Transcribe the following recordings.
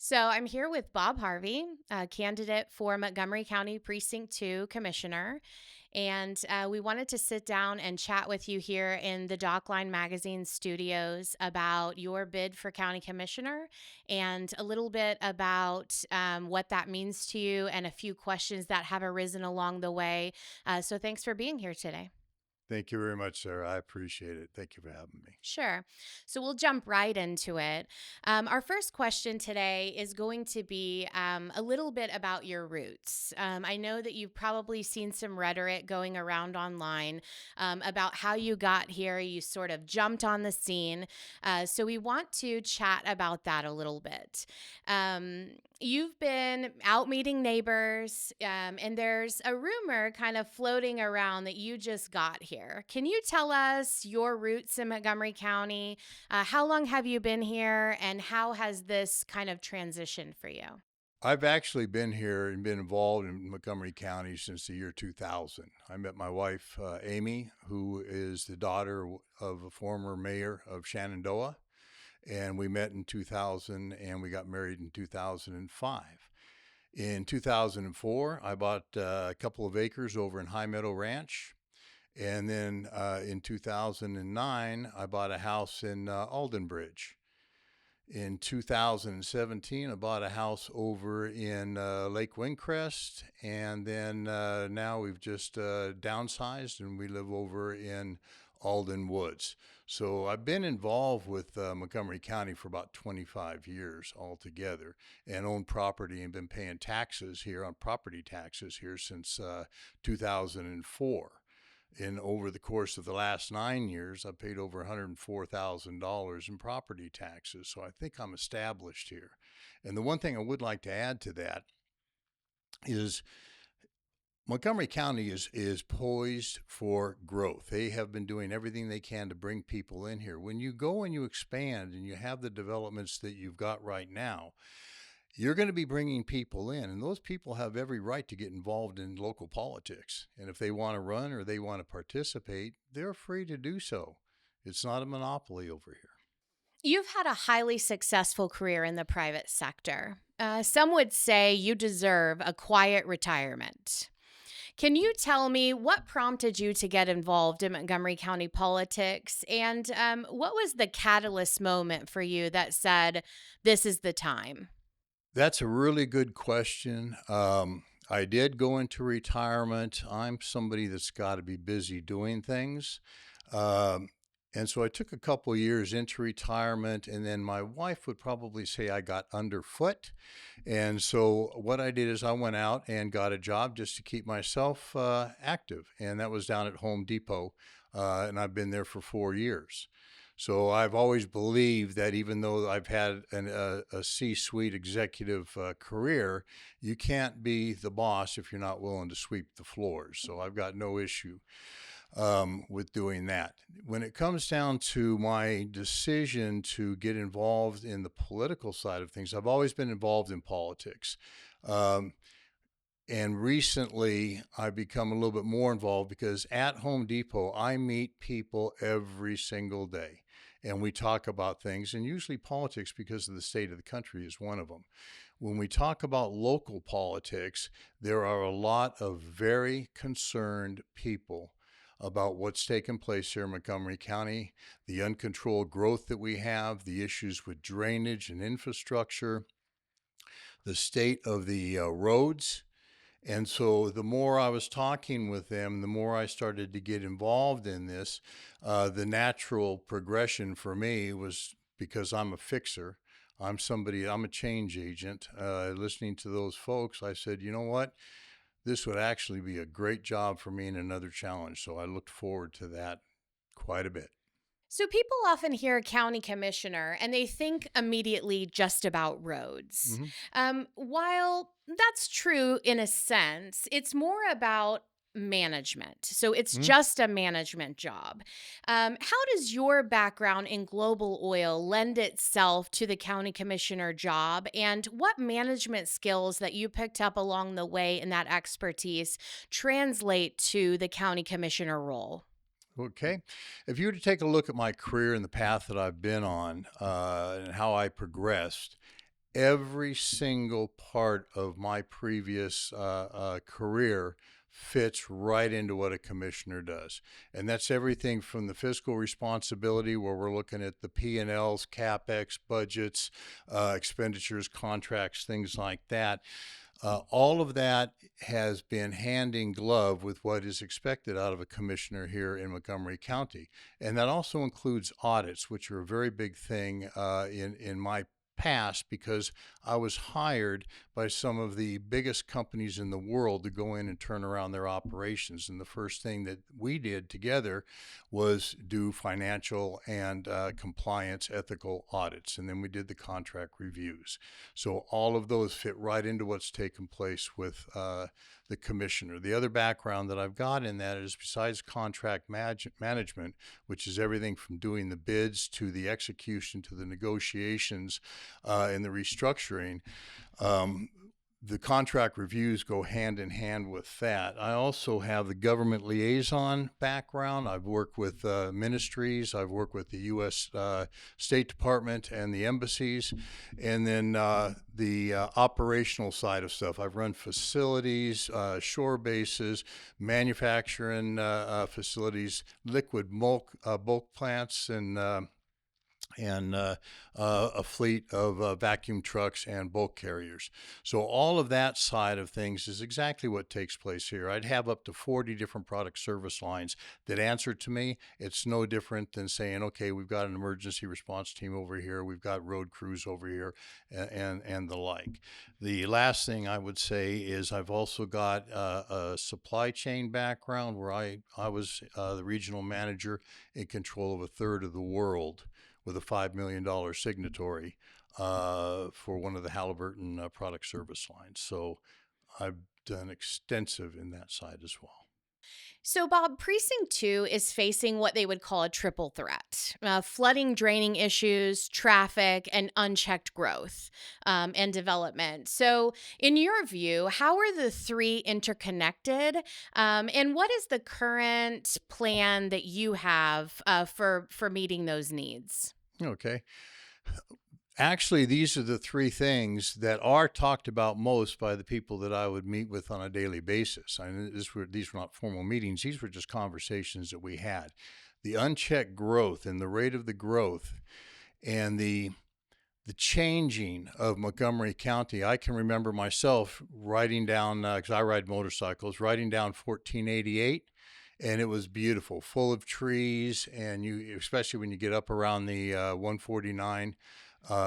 So I'm here with Bob Harvey, a candidate for Montgomery County Precinct 2 Commissioner. And we wanted to sit down and chat with you here in the Dockline Magazine studios about your bid for County Commissioner and a little bit about what that means to you and a few questions that have arisen along the way. So thanks for being here today. Thank you very much, Sarah. I appreciate it. Thank you for having me. Sure. So we'll jump right into it. Our first question today is going to be a little bit about your roots. I know that you've probably seen some rhetoric going around online about how you got here. You sort of jumped on the scene. So we want to chat about that a little bit. You've been out meeting neighbors, and there's a rumor kind of floating around that you just got here. Can you tell us your roots in Montgomery County? How long have you been here, and how has this kind of transitioned for you? I've actually been here and been involved in Montgomery County since the year 2000. I met my wife, Amy, who is the daughter of a former mayor of Shenandoah, and we met in 2000 and we got married in 2005. In 2004, I bought a couple of acres over in High Meadow Ranch. And then in 2009, I bought a house in Aldenbridge. In 2017, I bought a house over in Lake Windcrest. And then now we've just downsized and we live over in Alden Woods. So I've been involved with Montgomery County for about 25 years altogether and owned property and been paying taxes here on property taxes here since 2004. And over the course of the last 9 years, I've paid over $104,000 in property taxes. So I think I'm established here. And the one thing I would like to add to that is Montgomery County is poised for growth. They have been doing everything they can to bring people in here. When you go and you expand and you have the developments that you've got right now, you're going to be bringing people in, and those people have every right to get involved in local politics. And if they want to run or they want to participate, they're free to do so. It's not a monopoly over here. You've had a highly successful career in the private sector. Some would say you deserve a quiet retirement. Can you tell me what prompted you to get involved in Montgomery County politics? And what was the catalyst moment for you that said, this is the time? That's a really good question. I did go into retirement. I'm somebody that's got to be busy doing things. Um, and so I took a couple years into retirement, and then my wife would probably say I got underfoot. And so what I did is I went out and got a job just to keep myself active, and that was down at Home Depot, and I've been there for 4 years. So I've always believed that even though I've had a C-suite executive career, you can't be the boss if you're not willing to sweep the floors. So I've got no issue with doing that. When it comes down to my decision to get involved in the political side of things, I've always been involved in politics. Um, and recently, I've become a little bit more involved because at Home Depot, I meet people every single day. And we talk about things, and usually politics, because of the state of the country, is one of them. When we talk about local politics, there are a lot of very concerned people about what's taken place here in Montgomery County, the uncontrolled growth that we have, the issues with drainage and infrastructure, the state of the roads. And so the more I was talking with them, the more I started to get involved in this. The natural progression for me was because I'm a fixer. I'm a change agent. Listening to those folks, I said, you know what? This would actually be a great job for me and another challenge. So I looked forward to that quite a bit. So people often hear county commissioner and they think immediately just about roads. Mm-hmm. While that's true in a sense, it's more about management. So it's Mm-hmm. just a management job. How does your background in global oil lend itself to the county commissioner job? And what management skills that you picked up along the way in that expertise translate to the county commissioner role? Okay. If you were to take a look at my career and the path that I've been on and how I progressed, every single part of my previous career fits right into what a commissioner does. And that's everything from the fiscal responsibility, where we're looking at the P&Ls, CapEx, budgets, expenditures, contracts, things like that. All of that has been hand in glove with what is expected out of a commissioner here in Montgomery County. And that also includes audits, which are a very big thing in my past, because I was hired by some of the biggest companies in the world to go in and turn around their operations. And the first thing that we did together was do financial and compliance ethical audits. And then we did the contract reviews. So all of those fit right into what's taken place with the commissioner. The other background that I've got in that is, besides contract management, which is everything from doing the bids to the execution to the negotiations and the restructuring, um, the contract reviews go hand in hand with that. I also have the government liaison background. I've worked with ministries. I've worked with the U.S. State Department and the embassies. And then the operational side of stuff. I've run facilities, shore bases, manufacturing facilities, liquid bulk plants, and a fleet of vacuum trucks and bulk carriers. So all of that side of things is exactly what takes place here. I'd have up to 40 different product service lines that answer to me. It's no different than saying, okay, we've got an emergency response team over here, we've got road crews over here, and the like. The last thing I would say is I've also got a supply chain background, where I was the regional manager in control of a third of the world, with a $5 million signatory for one of the Halliburton product service lines. So I've done extensive in that side as well. So, Bob, Precinct 2 is facing what they would call a triple threat: flooding, draining issues, traffic, and unchecked growth and development. So, in your view, how are the three interconnected? And what is the current plan that you have for meeting those needs? Okay. Actually, these are the three things that are talked about most by the people that I would meet with on a daily basis. These were not formal meetings, these were just conversations that we had. The unchecked growth and the rate of the growth, and the changing of Montgomery County. I can remember myself riding down, because I ride motorcycles, riding down 1488, and it was beautiful, full of trees. And you, especially when you get up around the 149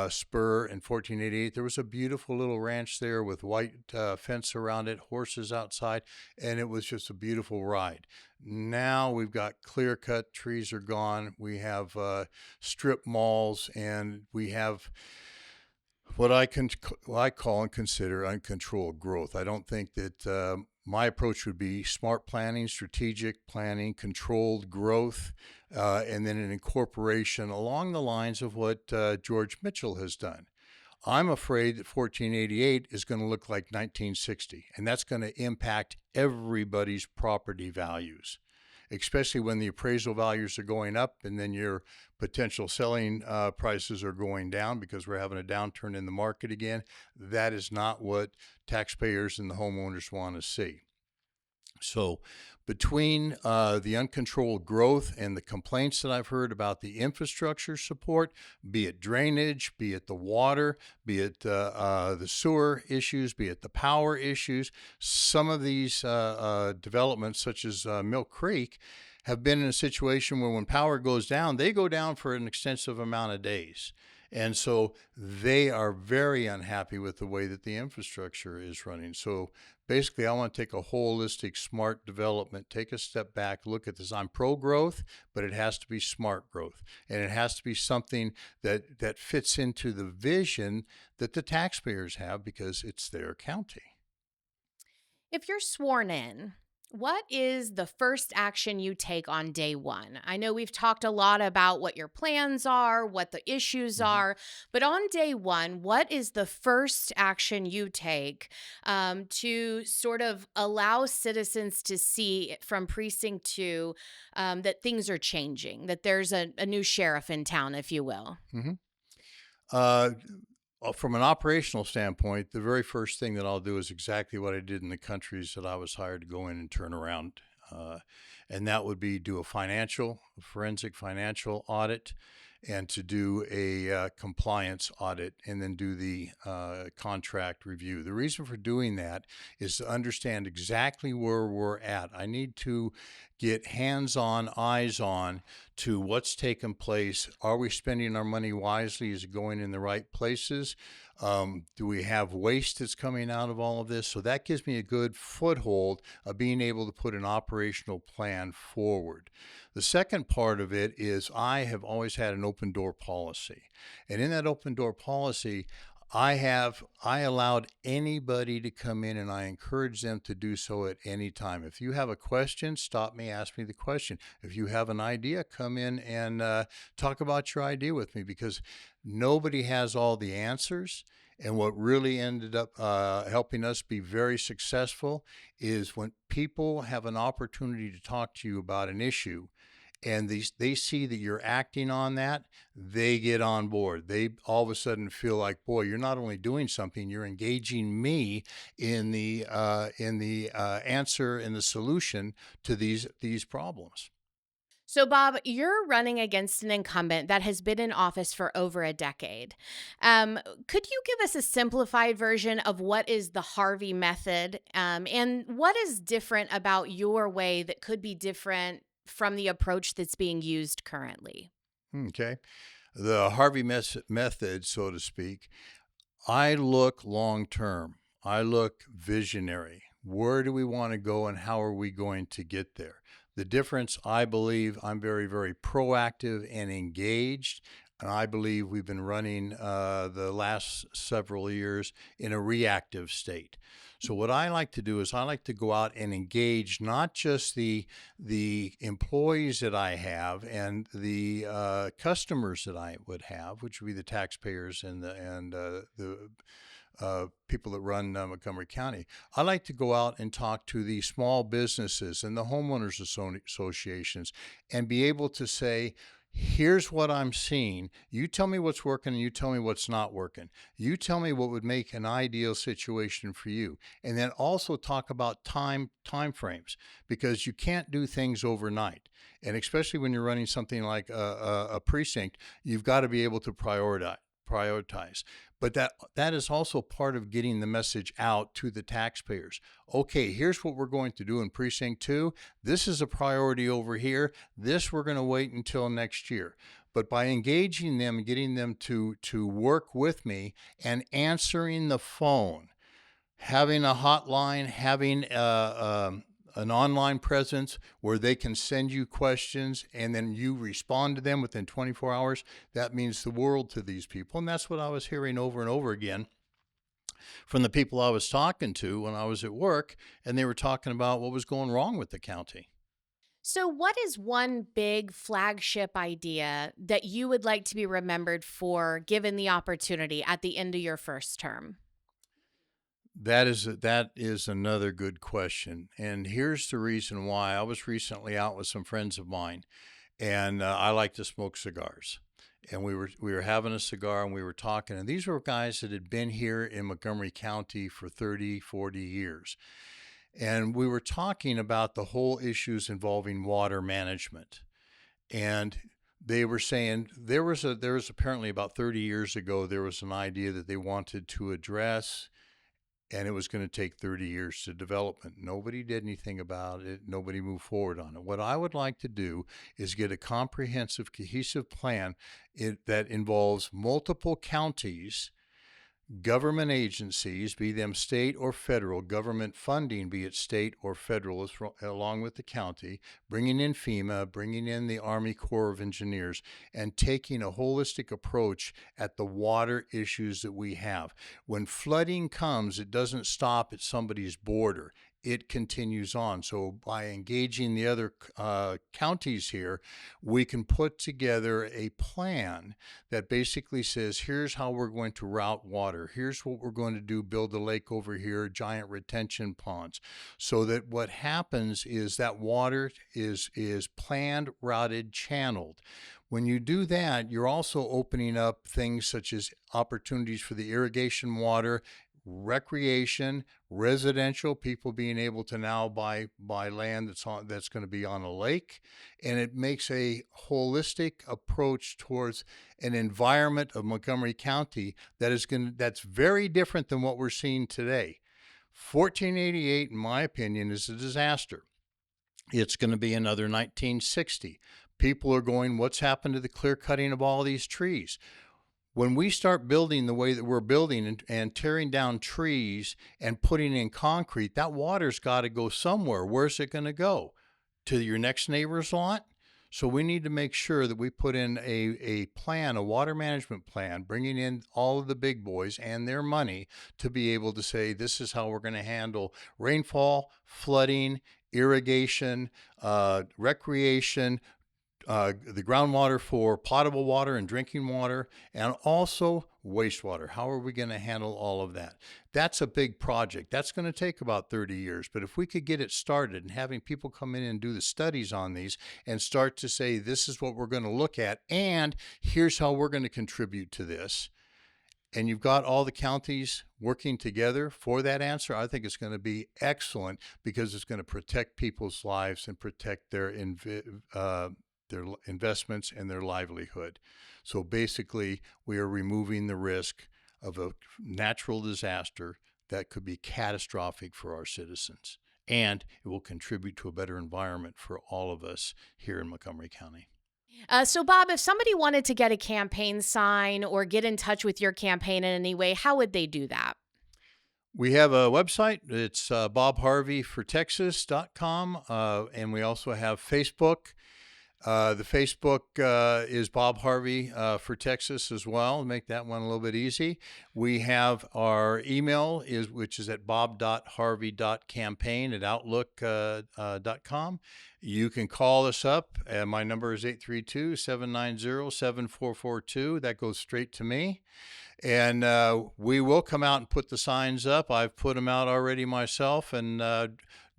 spur and 1488, there was a beautiful little ranch there with white fence around it, horses outside, and it was just a beautiful ride. Now we've got clear cut, trees are gone. We have strip malls, and we have what I call and consider uncontrolled growth. I don't think that my approach would be smart planning, strategic planning, controlled growth, and then an incorporation along the lines of what George Mitchell has done. I'm afraid that 1488 is going to look like 1960, and that's going to impact everybody's property values, especially when the appraisal values are going up and then your potential selling prices are going down because we're having a downturn in the market again. That is not what taxpayers and the homeowners want to see. So between the uncontrolled growth and the complaints that I've heard about the infrastructure support, be it drainage, be it the water, be it the sewer issues, be it the power issues, some of these developments, such as Mill Creek, have been in a situation where when power goes down, they go down for an extensive amount of days. And so they are very unhappy with the way that the infrastructure is running. So basically, I want to take a holistic, smart development, take a step back, look at this. I'm pro growth, but it has to be smart growth. And it has to be something that fits into the vision that the taxpayers have, because it's their county. If you're sworn in, what is the first action you take on day one? I know we've talked a lot about what your plans are, what the issues Mhm. are, but on day one, what is the first action you take to sort of allow citizens to see from Precinct 2 that things are changing, that there's a new sheriff in town, if you will? Mhm. Uh, From an operational standpoint, the very first thing that I'll do is exactly what I did in the countries that I was hired to go in and turn around. Uh, and that would be do a forensic financial audit, and to do a compliance audit, and then do the contract review. The reason for doing that is to understand exactly where we're at. I need to get hands on, eyes on to what's taken place. Are we spending our money wisely? Is it going in the right places? Do we have waste that's coming out of all of this? So that gives me a good foothold of being able to put an operational plan forward. The second part of it is I have always had an open door policy. And in that open door policy, I allowed anybody to come in, and I encourage them to do so at any time. If you have a question, stop me, ask me the question. If you have an idea, come in and talk about your idea with me, because nobody has all the answers. And what really ended up helping us be very successful is when people have an opportunity to talk to you about an issue, and they see that you're acting on that, they get on board. They all of a sudden feel like, boy, you're not only doing something, you're engaging me in the answer and the solution to these problems. So, Bob, you're running against an incumbent that has been in office for over a decade. Could you give us a simplified version of what is the Harvey method, and what is different about your way that could be different from the approach that's being used currently? Okay, the Harvey method, so to speak. I look long term. I look visionary. Where do we want to go, and how are we going to get there? The difference, I believe, I'm very, very proactive and engaged. And I believe we've been running the last several years in a reactive state. So what I like to do is I like to go out and engage not just the employees that I have and the customers that I would have, which would be the taxpayers and the people that run Montgomery County. I like to go out and talk to the small businesses and the homeowners associations, and be able to say, here's what I'm seeing. You tell me what's working, and you tell me what's not working. You tell me what would make an ideal situation for you. And then also talk about time frames, because you can't do things overnight. And especially when you're running something like a precinct, you've got to be able to prioritize. But that is also part of getting the message out to the taxpayers. Okay, here's what we're going to do in precinct 2. This is a priority over here. This we're going to wait until next year. But by engaging them and getting them to work with me and answering the phone, having a hotline, having an online presence where they can send you questions and then you respond to them within 24 hours, that means the world to these people. And that's what I was hearing over and over again from the people I was talking to when I was at work, and they were talking about what was going wrong with the county. So, what is one big flagship idea that you would like to be remembered for given the opportunity at the end of your first term? That is another good question. And here's the reason why. I was recently out with some friends of mine, and I like to smoke cigars. And we were having a cigar, and we were talking, and these were guys that had been here in Montgomery County for 30, 40 years. And we were talking about the whole issues involving water management. And they were saying there was apparently about 30 years ago, there was an idea that they wanted to address, and it was going to take 30 years to development. Nobody did anything about it. Nobody moved forward on it. What I would like to do is get a comprehensive, cohesive plan that involves multiple counties, government agencies, be them state or federal, government funding, be it state or federal, along with the county, bringing in FEMA, bringing in the Army Corps of Engineers, and taking a holistic approach at the water issues that we have. When flooding comes, it doesn't stop at somebody's border. it continues on. So by engaging the other counties here, we can put together a plan that basically says, here's how we're going to route water. Here's what we're going to do, build a lake over here, giant retention ponds. So that what happens is that water is planned, routed, channeled. When you do that, you're also opening up things such as opportunities for the irrigation water, recreation, residential, people being able to now buy land that's going to be on a lake, and it makes a holistic approach towards an environment of Montgomery County that's very different than what we're seeing today. 1488, in my opinion, is a disaster. It's going to be another 1960. People are going, what's happened to the clear cutting of all these trees? When we start building the way that we're building and tearing down trees and putting in concrete, that water's got to go somewhere. Where's it going to go? To your next neighbor's lot? So we need to make sure that we put in a plan, a water management plan, bringing in all of the big boys and their money to be able to say, this is how we're going to handle rainfall, flooding, irrigation, recreation, the groundwater for potable water and drinking water, and also wastewater. How are we going to handle all of that? That's a big project. That's going to take about 30 years. But if we could get it started and having people come in and do the studies on these and start to say, this is what we're going to look at, and here's how we're going to contribute to this, and you've got all the counties working together for that answer, I think it's going to be excellent, because it's going to protect people's lives and protect their investments and their livelihood. So basically, we are removing the risk of a natural disaster that could be catastrophic for our citizens. And it will contribute to a better environment for all of us here in Montgomery County. So, Bob, if somebody wanted to get a campaign sign or get in touch with your campaign in any way, how would they do that? We have a website. It's bobharveyfortexas.com. And we also have Facebook. The Facebook is Bob Harvey for Texas as well. Make that one a little bit easy. We have our email, which is at bob.harvey.campaign@outlook.com. You can call us up. My number is 832-790-7442. That goes straight to me. And we will come out and put the signs up. I've put them out already myself, and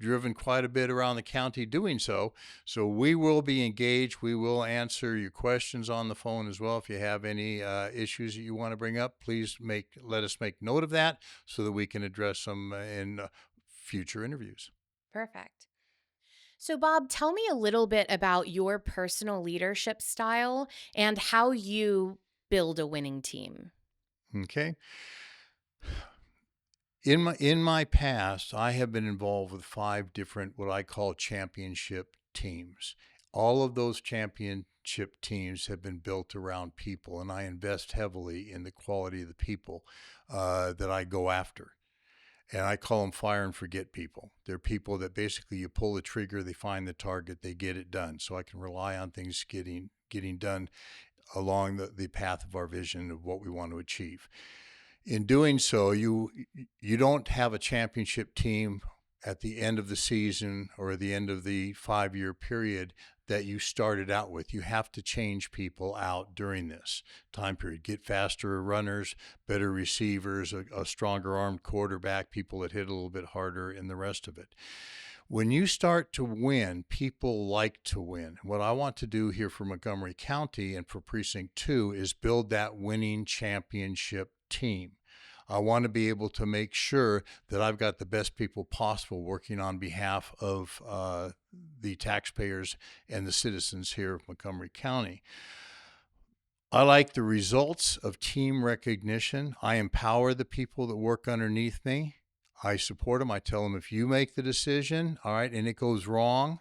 driven quite a bit around the county doing so. So we will be engaged. We will answer your questions on the phone as well. If you have any issues that you want to bring up, please let us make note of that so that we can address them in future interviews. Perfect. So, Bob, tell me a little bit about your personal leadership style and how you build a winning team. Okay. In my past, I have been involved with 5 different what I call championship teams. All of those championship teams have been built around people, and I invest heavily in the quality of the people that I go after. And I call them fire and forget people. They're people that basically you pull the trigger, they find the target, they get it done. So I can rely on things getting done along the path of our vision of what we want to achieve. In doing so, you don't have a championship team at the end of the season or the end of the 5-year period that you started out with. You have to change people out during this time period. Get faster runners, better receivers, a stronger armed quarterback, people that hit a little bit harder, and the rest of it. When you start to win, people like to win. What I want to do here for Montgomery County and for Precinct 2 is build that winning championship team. I want to be able to make sure that I've got the best people possible working on behalf of the taxpayers and the citizens here of Montgomery County. I like the results of team recognition. I empower the people that work underneath me. I support them. I tell them, if you make the decision, all right, and it goes wrong,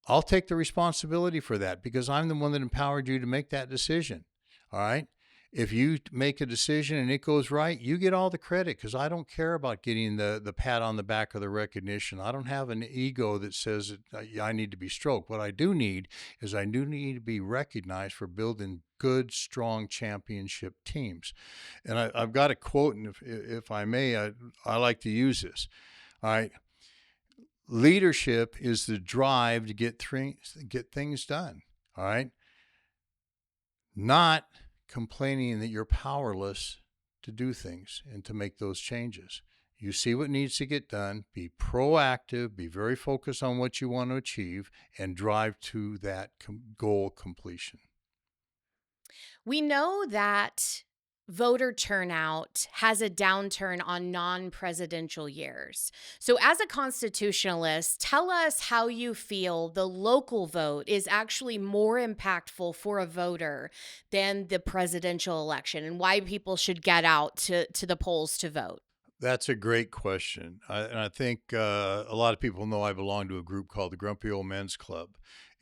I'll take the responsibility for that because I'm the one that empowered you to make that decision. All right. If you make a decision and it goes right, you get all the credit because I don't care about getting the pat on the back or the recognition. I don't have an ego that says that I need to be stroked. What I do need is I do need to be recognized for building good, strong championship teams. And I've got a quote, and if I may, I like to use this. All right. Leadership is the drive to get things done. All right. Not complaining that you're powerless to do things and to make those changes. You see what needs to get done, be proactive, be very focused on what you want to achieve, and drive to that goal completion. We know that voter turnout has a downturn on non presidential years. So, as a constitutionalist, tell us how you feel the local vote is actually more impactful for a voter than the presidential election, and why people should get out to the polls to vote. That's a great question. And I think a lot of people know I belong to a group called the Grumpy Old Men's Club.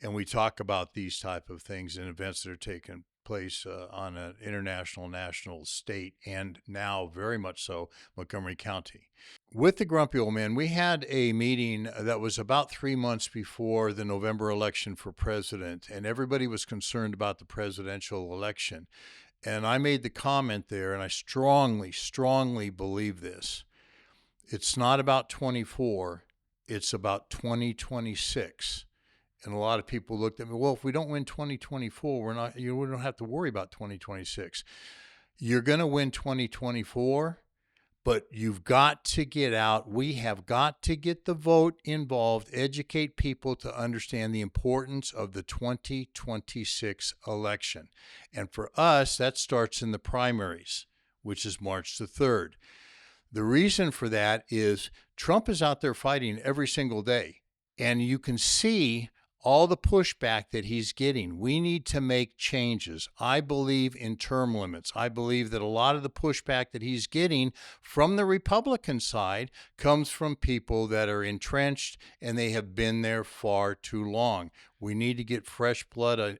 And we talk about these type of things and events that are taking place on an international, national, state, and now very much so Montgomery County. With the Grumpy Old Men, we had a meeting that was about 3 months before the November election for president, and everybody was concerned about the presidential election. And I made the comment there, and I strongly, strongly believe this. It's not about 24, it's about 2026. And a lot of people looked at me, well, if we don't win 2024, we don't have to worry about 2026. You're going to win 2024, but you've got to get out. We have got to get the vote involved, educate people to understand the importance of the 2026 election. And for us, that starts in the primaries, which is March the 3rd. The reason for that is Trump is out there fighting every single day, and you can see all the pushback that he's getting. We need to make changes. I believe in term limits. I believe that a lot of the pushback that he's getting from the Republican side comes from people that are entrenched and they have been there far too long. We need to get fresh blood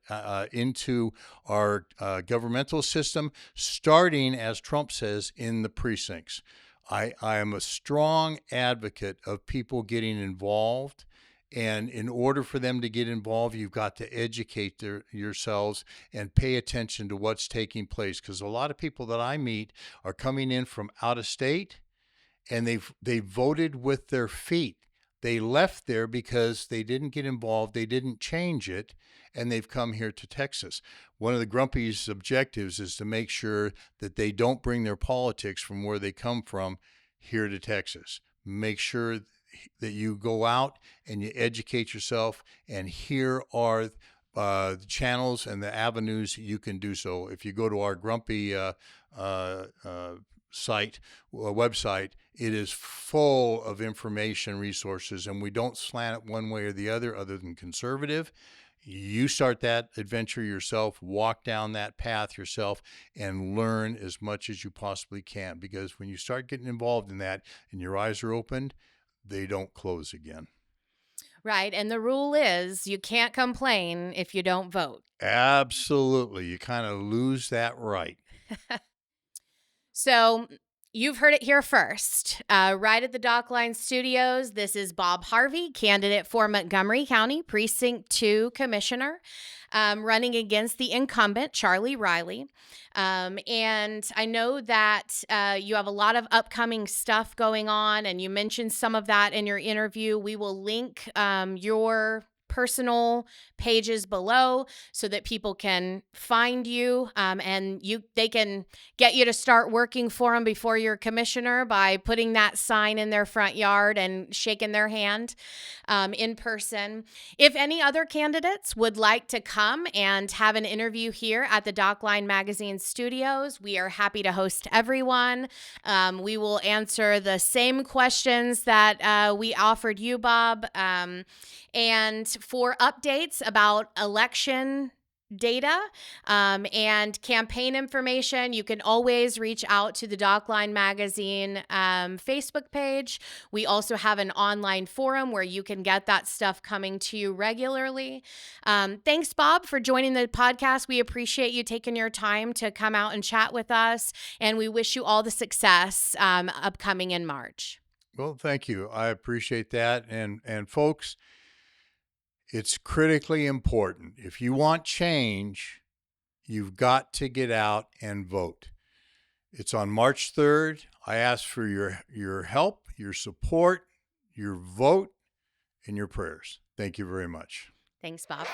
into our governmental system, starting, as Trump says, in the precincts. I am a strong advocate of people getting involved. And in order for them to get involved, you've got to educate yourselves and pay attention to what's taking place. Because a lot of people that I meet are coming in from out of state, and they voted with their feet. They left there because they didn't get involved, they didn't change it, and they've come here to Texas. One of the Grumpy's objectives is to make sure that they don't bring their politics from where they come from here to Texas. Make sure that you go out and you educate yourself, and here are the channels and the avenues you can do so. If you go to our Grumpy website, it is full of information resources, and we don't slant it one way or the other than conservative. You start that adventure yourself, walk down that path yourself, and learn as much as you possibly can, because when you start getting involved in that and your eyes are opened, they don't close again. Right. And the rule is you can't complain if you don't vote. Absolutely. You kind of lose that right. So you've heard it here first. Right at the Dockline Studios, this is Bob Harvey, candidate for Montgomery County Precinct 2 Commissioner, running against the incumbent, Charlie Riley. And I know that you have a lot of upcoming stuff going on, and you mentioned some of that in your interview. We will link your personal pages below so that people can find you, and they can get you to start working for them before you're commissioner by putting that sign in their front yard and shaking their hand in person. If any other candidates would like to come and have an interview here at the Dockline Magazine Studios, we are happy to host everyone. We will answer the same questions that we offered you, Bob. And for updates about election data and campaign information, you can always reach out to the Dockline Magazine Facebook page. We also have an online forum where you can get that stuff coming to you regularly. Thanks, Bob, for joining the podcast. We appreciate you taking your time to come out and chat with us, and we wish you all the success upcoming in March. Well, thank you. I appreciate that. And folks, it's critically important. If you want change, you've got to get out and vote. It's on March 3rd. I ask for your help, your support. your vote and your prayers. Thank you very much. Thanks, Bob.